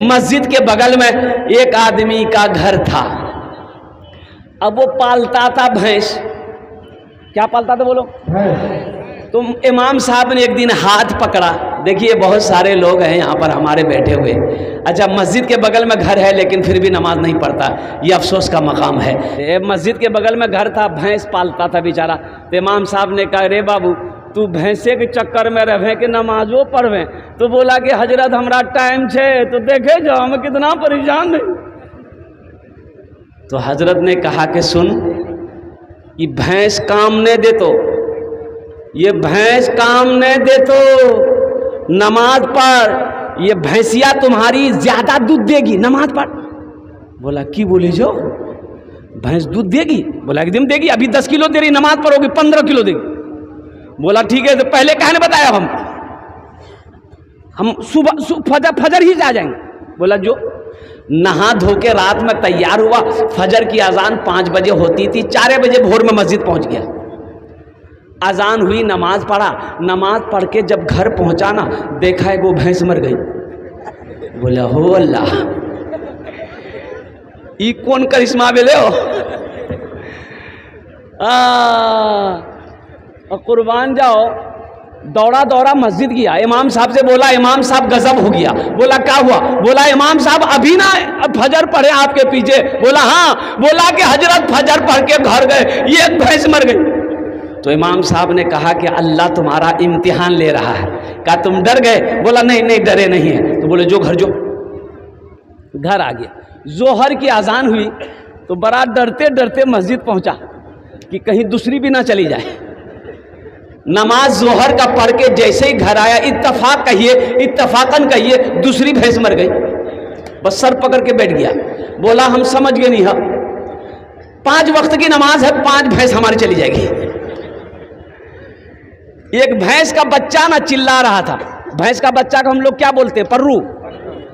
مسجد کے بغل میں ایک آدمی کا گھر تھا. اب وہ پالتا تھا بھینس. کیا پالتا تھا بولو؟ تو امام صاحب نے ایک دن ہاتھ پکڑا. دیکھیے بہت سارے لوگ ہیں یہاں پر ہمارے بیٹھے ہوئے, اچھا مسجد کے بغل میں گھر ہے لیکن پھر بھی نماز نہیں پڑھتا, یہ افسوس کا مقام ہے. مسجد کے بغل میں گھر تھا, بھینس پالتا تھا بیچارہ. تو امام صاحب نے کہا رے بابو تو بھینسے کے چکر میں رہے کہ نمازوں پڑھویں. تو بولا کہ حضرت ہمارا ٹائم چھے تو دیکھے جاؤ ہم کتنا پریشان ہیں. تو حضرت نے کہا کہ سن, یہ بھینس کام نہیں دے تو, یہ بھینس کام نہیں دے تو نماز پڑھ, یہ بھینسیا تمہاری زیادہ دودھ دے گی, نماز پڑھ. بولا کی بولے جو بھینس دودھ دے گی؟ بولا ایک دم دے گی, ابھی 10 کلو دے رہی, نماز پڑھو گی 15 کلو دے گی. بولا ٹھیک ہے, تو پہلے کہنے بتایا ہم صبح فجر ہی جا جائیں گے. بولا جو نہا دھو کے رات میں تیار ہوا, فجر کی اذان 5 بجے ہوتی تھی, 4 بجے بھور میں مسجد پہنچ گیا. اذان ہوئی, نماز پڑھا, نماز پڑھ کے جب گھر پہنچا نا دیکھا ہے وہ بھینس مر گئی. بولا ہو اللہ, یہ کون کرشمہ بلے ہو. قربان جاؤ, دوڑا دوڑا مسجد گیا, امام صاحب سے بولا امام صاحب غضب ہو گیا. بولا کیا ہوا؟ بولا امام صاحب ابھی نا فجر پڑھے آپ کے پیچھے. بولا ہاں. بولا کہ حضرت فجر پڑھ کے گھر گئے, یہ ایک بھینس مر گئی. تو امام صاحب نے کہا کہ اللہ تمہارا امتحان لے رہا ہے. کہا تم ڈر گئے؟ بولا نہیں نہیں ڈرے نہیں ہیں. تو بولے جو گھر جو. گھر آ گیا, ظہر کی اذان ہوئی تو بڑا ڈرتے ڈرتے مسجد پہنچا کہ کہیں دوسری بھی نہ چلی جائے. نماز ظہر کا پڑھ کے جیسے ہی گھر آیا, اتفاقاً کہیے دوسری بھینس مر گئی. بس سر پکڑ کے بیٹھ گیا. بولا ہم سمجھ گئے نہیں, 5 وقت کی نماز ہے, 5 بھینس ہماری چلی جائے گی. ایک بھینس کا بچہ نہ چلا رہا تھا. بھینس کا بچہ کو ہم لوگ کیا بولتے ہیں؟ پرو.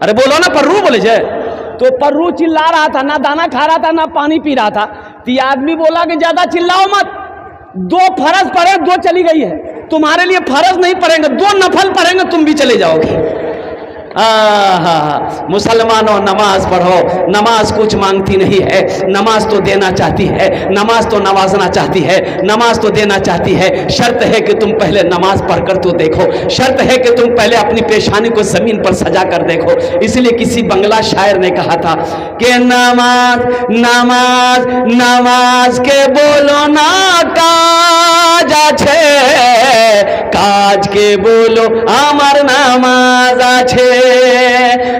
ارے بولو نا پرو بولے جائے. تو پرو چلا رہا تھا, نہ دانا کھا رہا تھا نہ پانی پی رہا تھا. تو یہ آدمی بولا کہ زیادہ چلاؤ مت, 2 فرض پڑھے 2 چلی گئی ہے, تمہارے لیے فرض نہیں پڑھیں گے, 2 نفل پڑھیں گے, تم بھی چلے جاؤ گے. مسلمانوں نماز پڑھو. نماز کچھ مانگتی نہیں ہے, نماز تو دینا چاہتی ہے, نماز تو نوازنا چاہتی ہے, نماز تو دینا چاہتی ہے. شرط ہے کہ تم پہلے نماز پڑھ کر تو دیکھو, شرط ہے کہ تم پہلے اپنی پیشانی کو زمین پر سجا کر دیکھو. اس لیے کسی بنگلہ شاعر نے کہا تھا کہ نماز نماز نماز کے بولو نا کاج আছে, কাজ কে বলো আমার নামাজ আছে.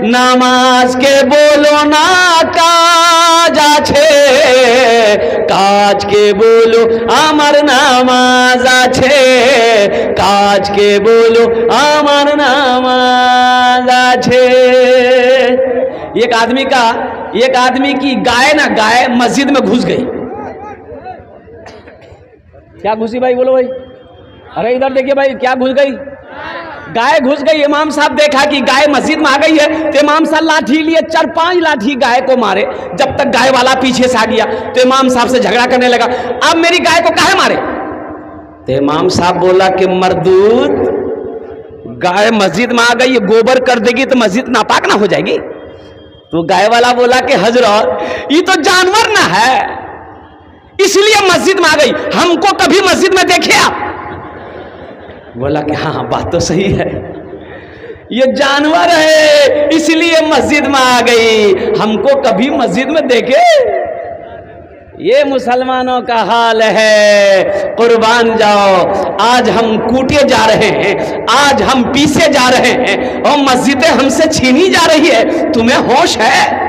নামাজ কে বলো না কাজ আছে, কাজ কে বলো আমার নামাজ আছে, কাজ কে বলো আমার নামাজ আছে. ایک آدمی کی گائے مسجد میں گھس گئی. کیا گھسی بھائی؟ بولو بھائی. ارے ادھر دیکھیے بھائی, کیا گھس گئی؟ گائے گھس گئی. امام صاحب دیکھا کہ گائے مسجد میں آ گئی ہے تو امام صاحب لاٹھی لیے, 4-5 لاٹھی گائے کو مارے. جب تک گائے والا پیچھے سے آ گیا تو امام صاحب سے جھگڑا کرنے لگا, اب میری گائے کو کاہے مارے؟ تو امام صاحب بولا کہ مردود, گائے مسجد میں آ گئی, یہ گوبر کر دے گی تو مسجد ناپاک نہ ہو جائے گی. تو گائے والا بولا کہ حضرت یہ تو جانور نہ ہے, اس لیے مسجد میں آ گئی, ہم کو کبھی مسجد میں دیکھے آپ؟ بولا کہ ہاں بات تو صحیح ہے, یہ جانور ہے اس لیے مسجد میں آ گئی, ہم کو کبھی مسجد میں دیکھے؟ یہ مسلمانوں کا حال ہے. قربان جاؤ, آج ہم کوٹے جا رہے ہیں, آج ہم پیسے جا رہے ہیں, اور مسجدیں ہم سے چھینی جا رہی ہے. تمہیں ہوش ہے؟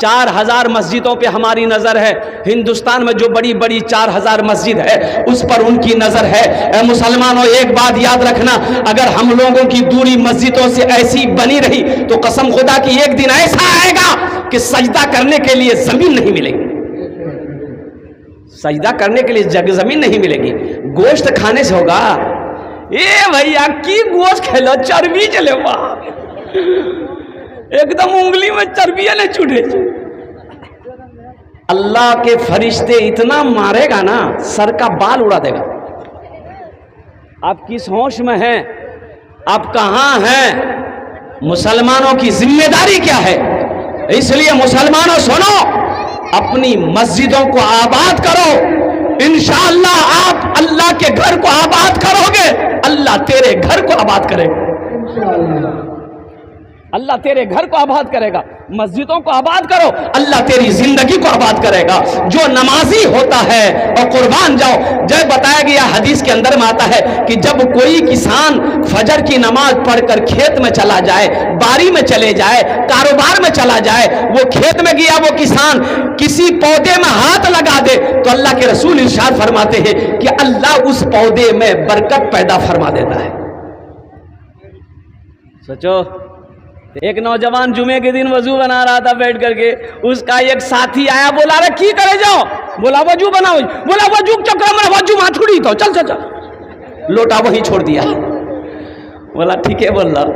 4000 مسجدوں پہ ہماری نظر ہے. ہندوستان میں جو بڑی بڑی 4000 مسجد ہے اس پر ان کی نظر ہے. اے مسلمانوں ایک بات یاد رکھنا, اگر ہم لوگوں کی دوری مسجدوں سے ایسی بنی رہی تو قسم خدا کی ایک دن ایسا آئے گا کہ سجدہ کرنے کے لیے زمین نہیں ملے گی. سجدہ کرنے کے لیے زمین نہیں ملے گی. گوشت کھانے سے ہوگا. اے بھیا کی گوشت کھلو, چربی چلے وہاں, ایک دم انگلی میں چربیاں نہ چھوٹے. اللہ کے فرشتے اتنا مارے گا نا, سر کا بال اڑا دے گا. آپ کس ہوش میں ہیں؟ آپ کہاں ہیں؟ مسلمانوں کی ذمہ داری کیا ہے؟ اس لیے مسلمانوں سنو، اپنی مسجدوں کو آباد کرو، انشاءاللہ آپ اللہ کے گھر کو آباد کرو گے، اللہ تیرے گھر کو آباد کرے گا، اللہ تیرے گھر کو آباد کرے گا، مسجدوں کو آباد کرو، اللہ تیری زندگی کو آباد کرے گا۔ جو نمازی ہوتا ہے، اور قربان جاؤ، جب بتایا گیا حدیث کے اندر میں آتا ہے کہ جب کوئی کسان فجر کی نماز پڑھ کر کھیت میں چلا جائے، باری میں چلے جائے، کاروبار میں چلا جائے، وہ کھیت میں گیا وہ کسان کسی پودے میں ہاتھ لگا دے تو اللہ کے رسول ارشاد فرماتے ہیں کہ اللہ اس پودے میں برکت پیدا فرما دیتا ہے۔ سوچو، ایک نوجوان جمعے کے دن وضو بنا رہا تھا بیٹھ کر کے، اس کا ایک ساتھی آیا، بولا رہا کی کرے جاؤ، بولا وضو بناؤ، بولا وضو چکر میں وضو ماں چھوڑی تو چل چل چل، لوٹا وہی چھوڑ دیا، بولا ٹھیک ہے بول رہا،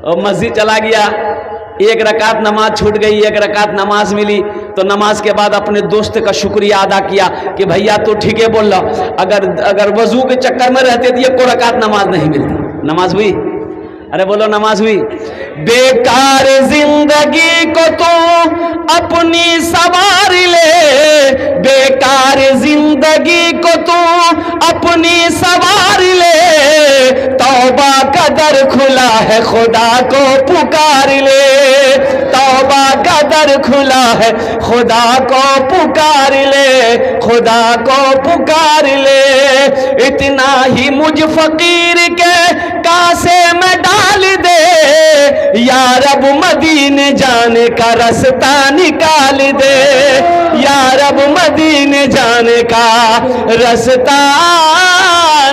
اور مسجد چلا گیا، ایک رکعت نماز چھوٹ گئی، ایک رکعت نماز ملی، تو نماز کے بعد اپنے دوست کا شکریہ ادا کیا کہ بھیا تو ٹھیک ہے بول رہا، اگر وضو کے چکر میں رہتے تو یہ کو رکعت نماز نہیں ملتی۔ نماز ہوئی؟ ارے بولو نماز ہوئی؟ بیکار زندگی کو تو اپنی سوار لے، بیکار زندگی کو تو اپنی سوار لے، توبہ کا در کھلا ہے خدا کو پکار لے، توبہ کا در کھلا ہے خدا کو پکار لے، خدا کو پکار لے، اتنا ہی مجھ فقیر کے کاسے میں ڈال دے، یا رب مدینے جانے کا رستہ نکال دے، یا رب مدینے جانے کا رستہ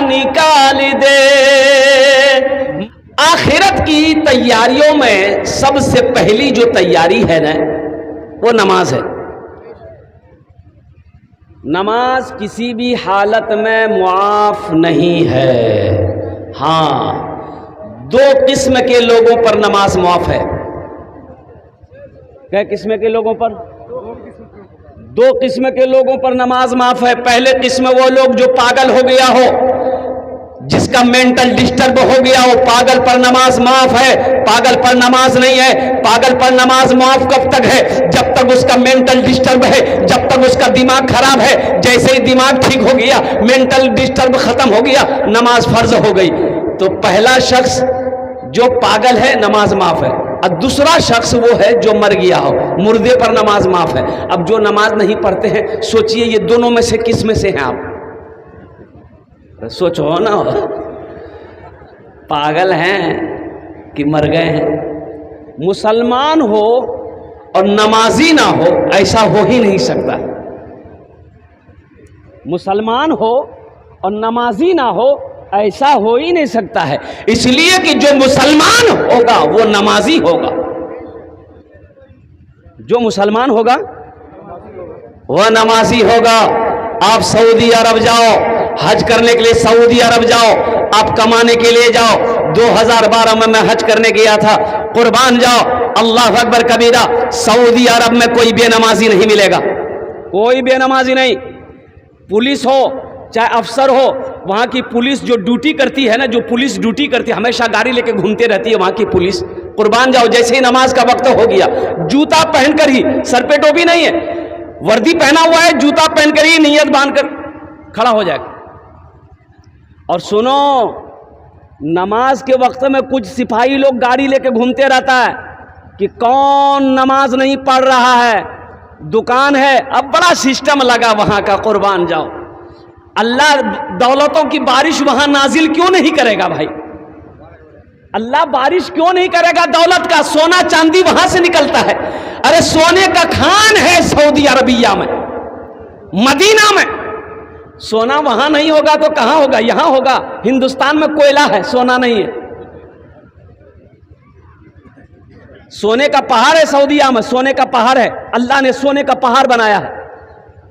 نکال دے۔ آخرت کی تیاریوں میں سب سے پہلی جو تیاری ہے نا، وہ نماز ہے۔ نماز کسی بھی حالت میں معاف نہیں ہے۔ ہاں، دو قسم کے لوگوں پر نماز معاف ہے۔ کیا قسم کے لوگوں پر؟ دو قسم کے لوگوں پر نماز معاف ہے۔ پہلے قسم وہ لوگ جو پاگل ہو گیا ہو، جس کا مینٹل ڈسٹرب ہو گیا ہو، پاگل پر نماز معاف ہے۔ پاگل پر نماز نہیں ہے۔ پاگل پر نماز معاف کب تک ہے؟ جب تک اس کا مینٹل ڈسٹرب ہے، جب تک اس کا دماغ خراب ہے۔ جیسے ہی دماغ ٹھیک ہو گیا، مینٹل ڈسٹرب ختم ہو گیا، نماز فرض ہو گئی۔ تو پہلا شخص جو پاگل ہے نماز معاف ہے، اور دوسرا شخص وہ ہے جو مر گیا ہو، مردے پر نماز معاف ہے۔ اب جو نماز نہیں پڑھتے ہیں، سوچئے یہ دونوں میں سے کس میں سے ہیں آپ؟ سوچو نا، پاگل ہیں کہ مر گئے ہیں؟ مسلمان ہو اور نمازی نہ ہو، ایسا ہو ہی نہیں سکتا۔ مسلمان ہو اور نمازی نہ ہو، ایسا ہو ہی نہیں سکتا ہے۔ اس لیے کہ جو مسلمان ہوگا وہ نمازی ہوگا، جو مسلمان ہوگا وہ نمازی ہوگا۔ آپ سعودی عرب جاؤ، حج کرنے کے لیے سعودی عرب جاؤ، آپ کمانے کے لیے جاؤ۔ 2012 میں حج کرنے گیا تھا، قربان جاؤ، اللہ اکبر کبیرہ، سعودی عرب میں کوئی بے نمازی نہیں ملے گا، کوئی بے نمازی نہیں۔ پولیس ہو چاہے افسر ہو، وہاں کی پولیس جو ڈیوٹی کرتی ہے نا، جو پولیس ڈیوٹی کرتی ہے، ہمیشہ گاڑی لے کے گھومتے رہتی ہے وہاں کی پولیس، قربان جاؤ، جیسے ہی نماز کا وقت ہو گیا، جوتا پہن کر ہی، سر پہ ٹوپی نہیں ہے، وردی پہنا ہوا ہے، جوتا پہن کر ہی نیت باندھ کر کھڑا ہو جائے گا۔ اور سنو، نماز کے وقت میں کچھ سپاہی لوگ گاڑی لے کے گھومتے رہتا ہے کہ کون نماز نہیں پڑھ رہا ہے، دکان ہے، اب بڑا سسٹم لگا وہاں کا، قربان جاؤ۔ اللہ دولتوں کی بارش وہاں نازل کیوں نہیں کرے گا بھائی؟ اللہ بارش کیوں نہیں کرے گا دولت کا؟ سونا چاندی وہاں سے نکلتا ہے۔ ارے سونے کا کھان ہے سعودی عربیہ میں، مدینہ میں۔ سونا وہاں نہیں ہوگا تو کہاں ہوگا؟ یہاں ہوگا۔ ہندوستان میں کوئلہ ہے، سونا نہیں ہے۔ سونے کا پہاڑ ہے سعودیہ میں، سونے کا پہاڑ ہے، اللہ نے سونے کا پہاڑ بنایا ہے۔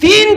3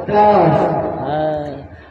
50।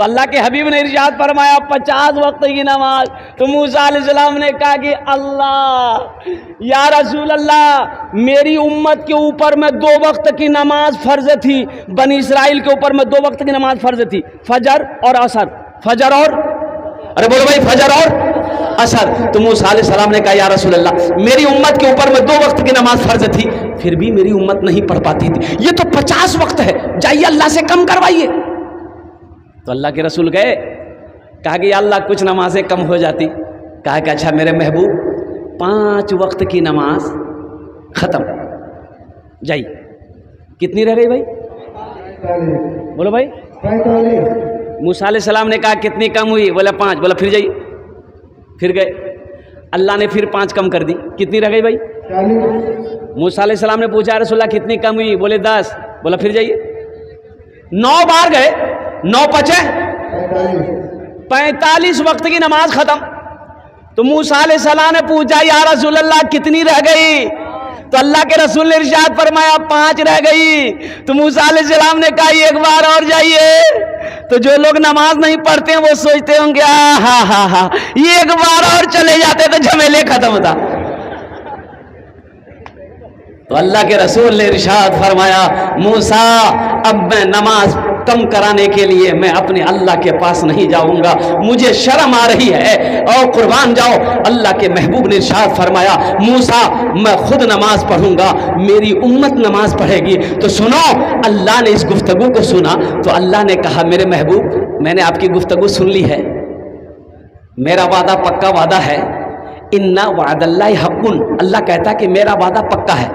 تو اللہ کے حبیب نے ارشاد فرمایا 50 وقت کی نماز. تو موسیٰ علیہ السلام نے کہا کہ اللہ یا رسول اللہ میری امت کے اوپر میں 2 وقت کی نماز فرض تھی, بنی اسرائیل کے اوپر میں 2 وقت کی نماز فرض تھی, فجر اور عصر. فجر اور ارے بولو بھائی فجر اور عصر. تو موسیٰ علیہ السلام نے کہا یا رسول اللہ میری امت کے اوپر میں 2 وقت کی نماز فرض تھی, پھر بھی میری امت نہیں پڑھ پاتی تھی, یہ تو 50 وقت ہے, جائیے اللہ سے کم کروائیے. تو اللہ کے رسول گئے, کہا کہ یا اللہ کچھ نمازیں کم ہو جاتی. کہا کہ اچھا میرے محبوب 5 وقت کی نماز ختم, جائیے. کتنی رہ گئی بھائی؟ بولو بھائی. موسیٰ علیہ السلام نے کہا کتنی کم ہوئی؟ بولا 5. بولا پھر جائیے. پھر گئے, اللہ نے پھر 5 کم کر دی. کتنی رہ گئی بھائی؟ موسیٰ علیہ السلام نے پوچھا رسول اللہ کتنی کم ہوئی؟ بولے 10. بولا پھر جائیے. 9 بار گئے, 9 پچے 45 وقت کی نماز ختم. تو موسیٰ علیہ السلام نے پوچھا یا رسول اللہ کتنی رہ گئی؟ تو اللہ کے رسول نے ارشاد فرمایا 5 رہ گئی. تو موسیٰ علیہ السلام نے کہا ایک بار اور جائیے. تو جو لوگ نماز نہیں پڑھتے ہیں وہ سوچتے ہوں گے ہاں یہ ایک بار اور چلے جاتے تو جھمیلے ختم ہوتا. تو اللہ کے رسول نے ارشاد فرمایا موسیٰ اب میں نماز کم کرانے کے لیے میں اپنے اللہ کے پاس نہیں جاؤں گا, مجھے شرم آ رہی ہے اور قربان جاؤ. اللہ کے محبوب نے ارشاد فرمایا موسیٰ میں خود نماز پڑھوں گا, میری امت نماز پڑھے گی. تو سنو, اللہ نے اس گفتگو کو سنا تو اللہ نے کہا میرے محبوب میں نے آپ کی گفتگو سن لی ہے, میرا وعدہ پکا وعدہ ہے. اِنَّ وعد اللہ حق, اللہ کہتا ہے کہ میرا وعدہ پکا ہے,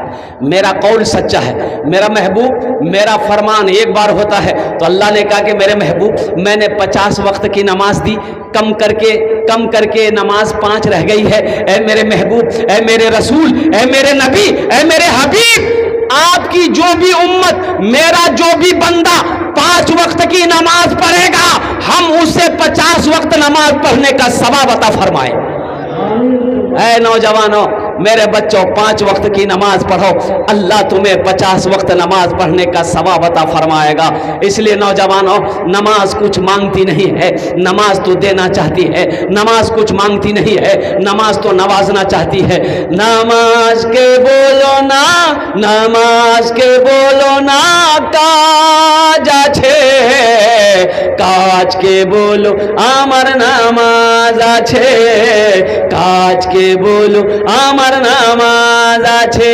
میرا قول سچا ہے. میرا محبوب میرا فرمان ایک بار ہوتا ہے. تو اللہ نے کہا کہ میرے محبوب میں نے 50 وقت کی نماز دی, کم کر کے نماز 5 رہ گئی ہے. اے میرے محبوب, اے میرے رسول, اے میرے نبی, اے میرے حبیب, آپ کی جو بھی امت, میرا جو بھی بندہ 5 وقت کی نماز پڑھے گا ہم اسے 50 وقت نماز پڑھنے کا ثواب عطا فرمائے. اے نوجوانوں میرے بچوں 5 وقت کی نماز پڑھو, اللہ تمہیں 50 وقت نماز پڑھنے کا ثواب عطا فرمائے گا. اس لیے نوجوانوں نماز کچھ مانگتی نہیں ہے, نماز تو دینا چاہتی ہے. نماز کچھ مانگتی نہیں ہے, نماز تو نوازنا چاہتی ہے. نماز کے بولو نا, نماز کے بولو نا کاج আছে, কাজ কে বলো আমার নামাজ আছে, কাজ কে বলো আমার নামাজ আছে.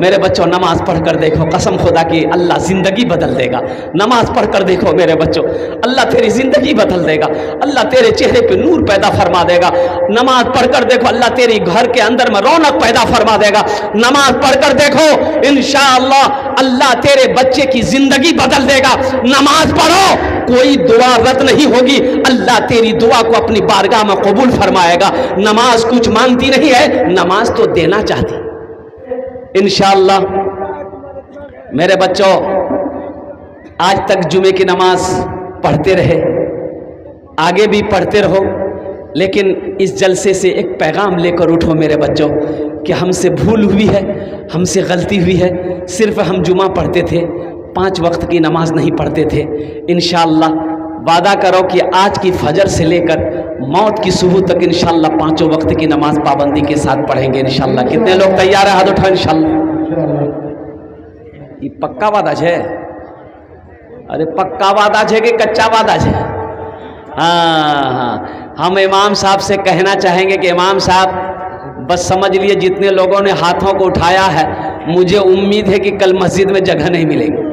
میرے بچوں نماز پڑھ کر دیکھو، قسم خدا کی اللہ زندگی بدل دے گا. نماز پڑھ کر دیکھو میرے بچوں، اللہ تیری زندگی بدل دے گا، اللہ تیرے چہرے پہ نور پیدا فرما دے گا. نماز پڑھ کر دیکھو، اللہ تیری گھر کے اندر میں رونق پیدا فرما دے گا. نماز پڑھ کر دیکھو، انشاءاللہ اللہ تیرے بچے کی زندگی بدل دے گا. نماز پڑھو، کوئی دعا رد نہیں ہوگی، اللہ تیری دعا کو اپنی بارگاہ میں قبول فرمائے گا. نماز کچھ مانگتی نہیں ہے، نماز تو دینا چاہتی. انشاءاللہ میرے بچوں، آج تک جمعے کی نماز پڑھتے رہے، آگے بھی پڑھتے رہو، لیکن اس جلسے سے ایک پیغام لے کر اٹھو میرے بچوں کہ ہم سے بھول ہوئی ہے، ہم سے غلطی ہوئی ہے. صرف ہم جمعہ پڑھتے تھے، 5 وقت کی نماز نہیں پڑھتے تھے. انشاءاللہ وعدہ کرو کہ آج کی فجر سے لے کر موت کی صبح تک انشاءاللہ 5 وقت کی نماز پابندی کے ساتھ پڑھیں گے انشاءاللہ. کتنے لوگ تیار ہیں؟ ہاتھ اٹھائیں انشاءاللہ. یہ پکا وعدہ ہے؟ ارے پکا وعدہ ہے کہ کچا وعدہ ہے؟ ہاں، ہم امام صاحب سے کہنا چاہیں گے کہ امام صاحب بس سمجھ لیے جتنے لوگوں نے ہاتھوں کو اٹھایا ہے، مجھے امید ہے کہ کل مسجد میں جگہ نہیں ملے گی،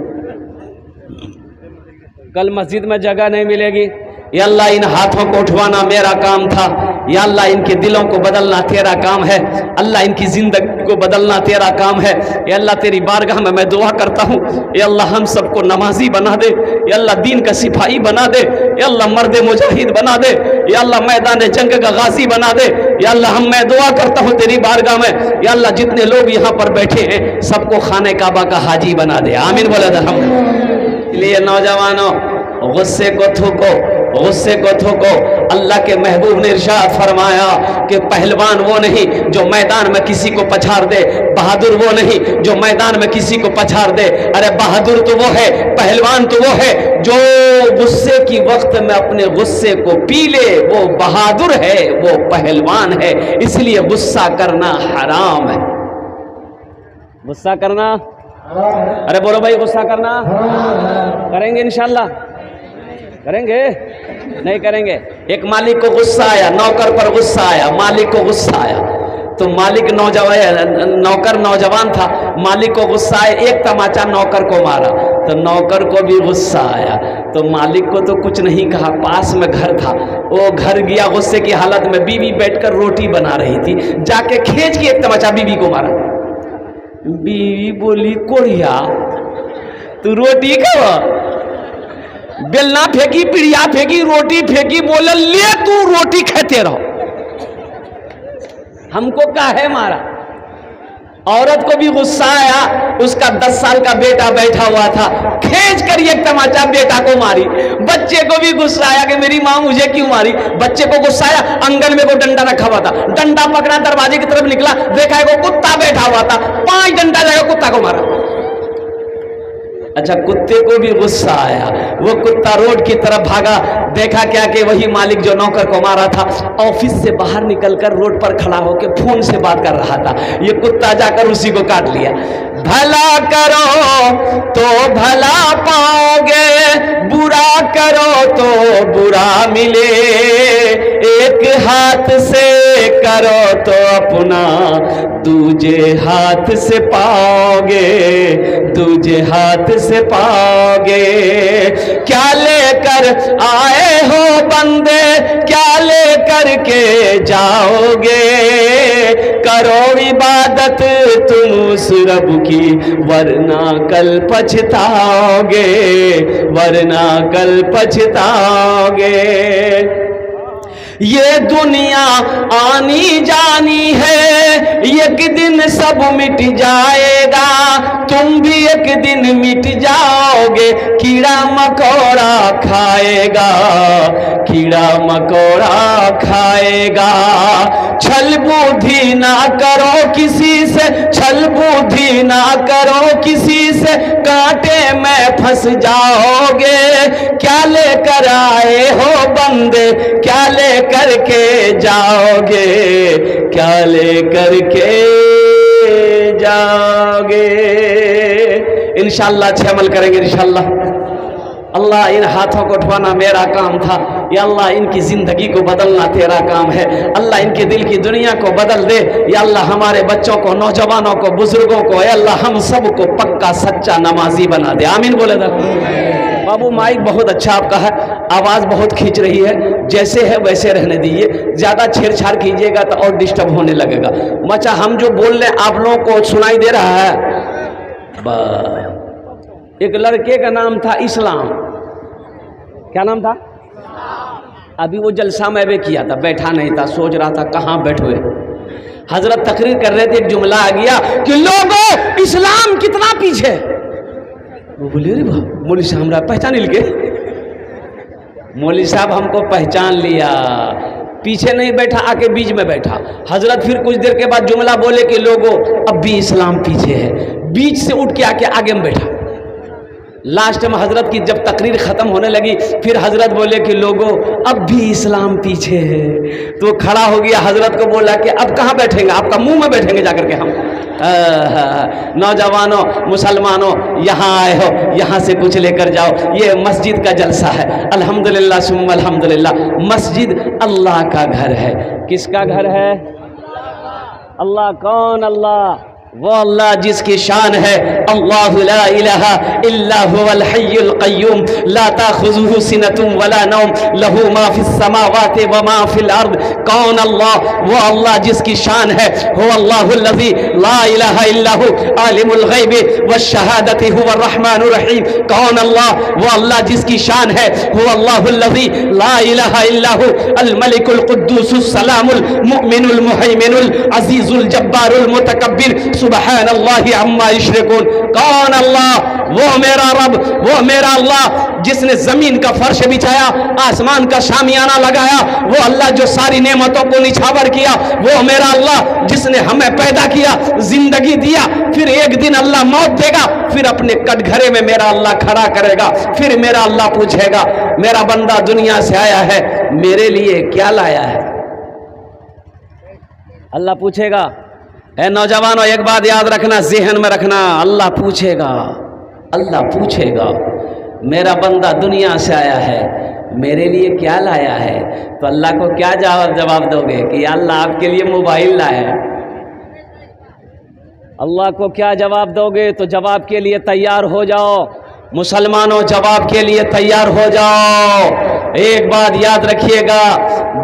کل مسجد میں جگہ نہیں ملے گی. یا اللہ ان ہاتھوں کو اٹھوانا میرا کام تھا، یا اللہ ان کے دلوں کو بدلنا تیرا کام ہے، اللہ ان کی زندگی کو بدلنا تیرا کام ہے. یا اللہ تیری بارگاہ میں دعا کرتا ہوں، یا اللہ ہم سب کو نمازی بنا دے، یا اللہ دین کا سپاہی بنا دے، یا اللہ مرد مجاہد بنا دے، یا اللہ میدان جنگ کا غازی بنا دے. یا اللہ میں دعا کرتا ہوں تیری بارگاہ میں، یا اللہ جتنے لوگ یہاں پر بیٹھے ہیں سب کو خانہ کعبہ کا حاجی بنا دے. آمین بولے الحمد. اس لیے نوجوانوں، غصے کو تھوکو، غصے کو تھوکو. اللہ کے محبوب نے ارشاد فرمایا کہ پہلوان وہ نہیں جو میدان میں کسی کو پچھاڑ دے، بہادر وہ نہیں جو میدان میں کسی کو پچھاڑ دے. ارے بہادر تو وہ ہے، پہلوان تو وہ ہے جو غصے کی وقت میں اپنے غصے کو پی لے، وہ بہادر ہے، وہ پہلوان ہے. اس لیے غصہ کرنا حرام ہے. غصہ کرنا، ارے بولو بھائی، غصہ کرنا کریں گے انشاءاللہ؟ کریں گے؟ نہیں کریں گے. ایک مالک کو غصہ آیا، نوکر پر غصہ آیا، مالک کو غصہ آیا تو مالک نوکر نوجوان تھا، مالک کو غصہ آیا، ایک تماچا نوکر کو مارا تو نوکر کو بھی غصہ آیا تو مالک کو تو کچھ نہیں کہا. پاس میں گھر تھا، وہ گھر گیا غصے کی حالت میں، بیوی بیٹھ کر روٹی بنا رہی تھی، جا کے کھینچ کے ایک تماچا بیوی کو مارا. بیوی بولی کوڑیا تو روٹی کھا، بیلنا پھینکی، پڑیا پھینکی، روٹی پھینکی، بولا لے تو روٹی کھاتے رہو. ہم کو کاہے مارا؟ عورت کو بھی غصہ آیا، اس کا 10 سال کا بیٹا بیٹھا ہوا تھا، کھینچ کر ایک تماچا بیٹا کو ماری. بچے کو بھی غصہ آیا کہ میری ماں مجھے کیوں ماری. بچے کو غصہ آیا، انگن میں وہ ڈنڈا رکھا ہوا تھا، ڈنڈا پکڑا، دروازے کی طرف نکلا، دیکھا ہے وہ کتا بیٹھا ہوا تھا، 5 ڈنڈا لگا کتا کو مارا. اچھا کتے کو بھی غصہ آیا، وہ کتا روڈ کی طرف بھاگا، دیکھا کیا کہ وہی مالک جو نوکر کو مارا تھا آفس سے باہر نکل کر روڈ پر کھڑا ہو کے فون سے بات کر رہا تھا. یہ کتا جا کر اسی کو کاٹ لیا. بھلا کرو تو بھلا پاؤ گے، برا کرو تو برا ملے، ایک ہاتھ سے کرو تو اپنا دوجے ہاتھ سے پاؤ گے، دوجے ہاتھ سے پاؤ گے. کیا لے کر آئے ہو بندے، کیا لے کر کے جاؤ گے، کرو عبادت تم اس رب کی، ورنہ کل پچھتاؤ گے، ورنہ کل پچھتاؤ گے. یہ دنیا آنی جانی ہے، ایک دن سب مٹ جائے گا، تم بھی ایک دن مٹ جاؤ گے. کیڑا مکوڑا کھائے گا، کیڑا مکوڑا کھائے گا. چھل بدھی نہ کرو کسی سے، چھل بدھی نہ کرو کسی سے، کانٹے میں پھنس جاؤ گے. کیا لے کر آئے ہو بندے، کیا لے کر کے جاؤ گے، کیا لے کر کے جاؤ گے. انشاءاللہ اچھے عمل کریں گے انشاءاللہ. اللہ ان ہاتھوں کو اٹھوانا میرا کام تھا، یا اللہ ان کی زندگی کو بدلنا تیرا کام ہے، اللہ ان کے دل کی دنیا کو بدل دے، یا اللہ ہمارے بچوں کو، نوجوانوں کو، بزرگوں کو، اے اللہ ہم سب کو پکا سچا نمازی بنا دے، آمین بولے دا۔ بابو مائک بہت اچھا آپ کا ہے، آواز بہت کھینچ رہی ہے، جیسے ہے ویسے رہنے دیجیے، زیادہ چھیڑ چھاڑ کیجیے گا تو اور ڈسٹرب ہونے لگے گا۔ مچا ہم جو بول رہے ہیں آپ لوگوں کو سنائی دے رہا ہے؟ ایک لڑکے کا نام تھا اسلام، کیا نام تھا؟ ابھی وہ جلسہ میں بھی کیا تھا، بیٹھا نہیں تھا، سوچ رہا تھا کہاں بیٹھوے، حضرت تقریر کر رہے تھے، ایک جملہ آ گیا کہ لوگوں اسلام کتنا پیچھے، وہ بولے رے مولوی صاحب ہمارا پہچان لے، مولوی صاحب ہم کو پہچان لیا، پیچھے نہیں بیٹھا، آ کے بیچ میں بیٹھا۔ حضرت پھر کچھ دیر کے بعد جملہ بولے کہ لوگوں اب بھی اسلام پیچھے ہے، بیچ سے اٹھ کے آ کے آگے میں بیٹھا۔ لاسٹ میں حضرت کی جب تقریر ختم ہونے لگی پھر حضرت بولے کہ لوگوں اب بھی اسلام پیچھے ہے، تو کھڑا ہو گیا، حضرت کو بولا کہ اب کہاں بیٹھیں گے، آپ کا منہ میں بیٹھیں گے جا کر کے ہم۔ نوجوانوں، مسلمانوں، یہاں آئے ہو، یہاں سے کچھ لے کر جاؤ، یہ مسجد کا جلسہ ہے، الحمدللہ ثم الحمدللہ، مسجد اللہ کا گھر ہے۔ کس کا گھر ہے؟ اللہ۔ کون اللہ؟ وہ اللہ جس کی شان ہے اللہ لا الہ الا هو الحی القیوم لا تاخذه سنة ولا نوم له ما فی السماوات وما فی الارض۔ کون اللہ؟ وہ اللہ جس کی شان ہے هو اللہ الذی لا الہ الا هو عالم الغیب والشہادۃ هو الرحمن الرحیم۔ کون اللہ؟ وہ اللہ جس کی شان ہے هو اللہ الذی لا الہ الا هو الملک القدوس السلام المؤمن المہیمن العزیز الجبار المتکبر سبحان اللہ عما یشرکون۔ کون اللہ؟ وہ میرا رب، وہ میرا اللہ جس نے زمین کا فرش بچھایا، آسمان کا شامیانہ لگایا، وہ اللہ جو ساری نعمتوں کو نچھاور کیا، وہ میرا اللہ جس نے ہمیں پیدا کیا، زندگی دیا، پھر ایک دن اللہ موت دے گا، پھر اپنے کٹ گھرے میں میرا اللہ کھڑا کرے گا، پھر میرا اللہ پوچھے گا میرا بندہ دنیا سے آیا ہے، میرے لیے کیا لایا ہے؟ اللہ پوچھے گا۔ اے نوجوانوں ایک بات یاد رکھنا، ذہن میں رکھنا، اللہ پوچھے گا، اللہ پوچھے گا میرا بندہ دنیا سے آیا ہے، میرے لیے کیا لایا ہے؟ تو اللہ کو کیا جواب دو گے کہ اللہ آپ کے لیے موبائل لایا ہے؟ اللہ کو کیا جواب دو گے؟ تو جواب کے لیے تیار ہو جاؤ مسلمانوں، جواب کے لیے تیار ہو جاؤ۔ ایک بات یاد رکھیے گا،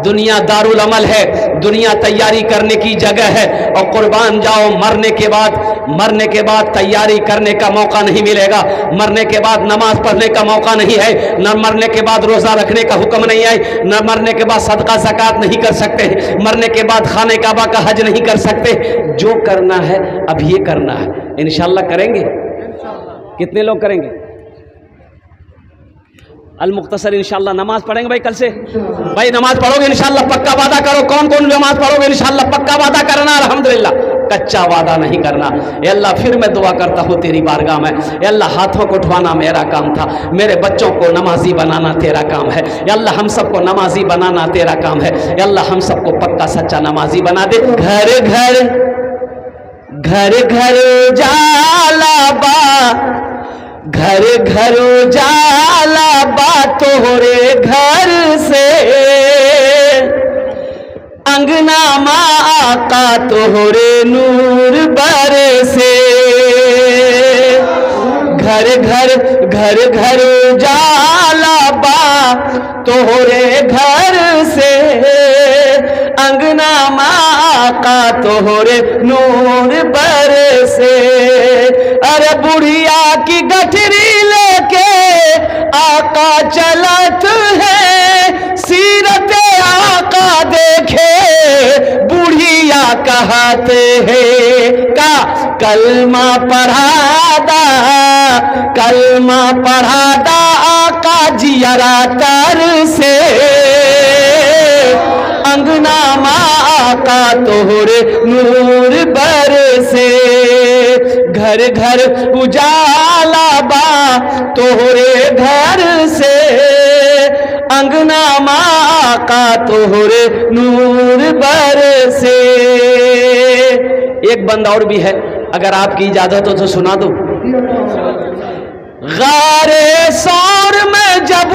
دنیا دارالعمل ہے، دنیا تیاری کرنے کی جگہ ہے، اور قربان جاؤ مرنے کے بعد تیاری کرنے کا موقع نہیں ملے گا، مرنے کے بعد نماز پڑھنے کا موقع نہیں ہے، نہ مرنے کے بعد روزہ رکھنے کا حکم نہیں ہے، نہ مرنے کے بعد صدقہ زکوٰۃ نہیں کر سکتے، مرنے کے بعد خانہ کعبہ کا حج نہیں کر سکتے۔ جو کرنا ہے اب یہ کرنا ہے، انشاءاللہ کریں گے۔ کتنے لوگ کریں گے؟ المختصر انشاءاللہ نماز پڑھیں گے بھائی کل سے؟ بھائی نماز پڑھو گے انشاءاللہ؟ پکا وعدہ کرو، کون کون نماز پڑھو گے انشاءاللہ؟ پکا وعدہ کرنا الحمدللہ، کچا وعدہ نہیں کرنا۔ اے اللہ پھر میں دعا کرتا ہوں تیری بارگاہ میں، اے اللہ ہاتھوں کو اٹھوانا میرا کام تھا، میرے بچوں کو نمازی بنانا تیرا کام ہے، اے اللہ ہم سب کو نمازی بنانا تیرا کام ہے، اے اللہ ہم سب کو پکا سچا نمازی بنا دے۔ گھر گھر گھر گھر جالا با، گھر گھر جالا با تورے گھر سے، انگنا ماں آقا تورے نور برسے۔ گھر گھر گھر گھر جالا با تورے گھر سے، انگنا ماں آقا تورے نور برسے۔ ارے بڑھیا کی گٹھری لے کے آقا چلت ہے، سیرت آقا دیکھے بڑھیا کہتے ہیں، کا کلمہ پڑھا دا، کلمہ پڑھا دا آقا جیرا تر سے، انگنا ماں آقا تورے نور برسے۔ گھر گھر اجالا با تورے گھر سے، انگنا ماں آقا تورے نور برسے۔ ایک بند اور بھی ہے، اگر آپ کی اجازت ہو تو سنا دو۔ غار سور میں جب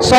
100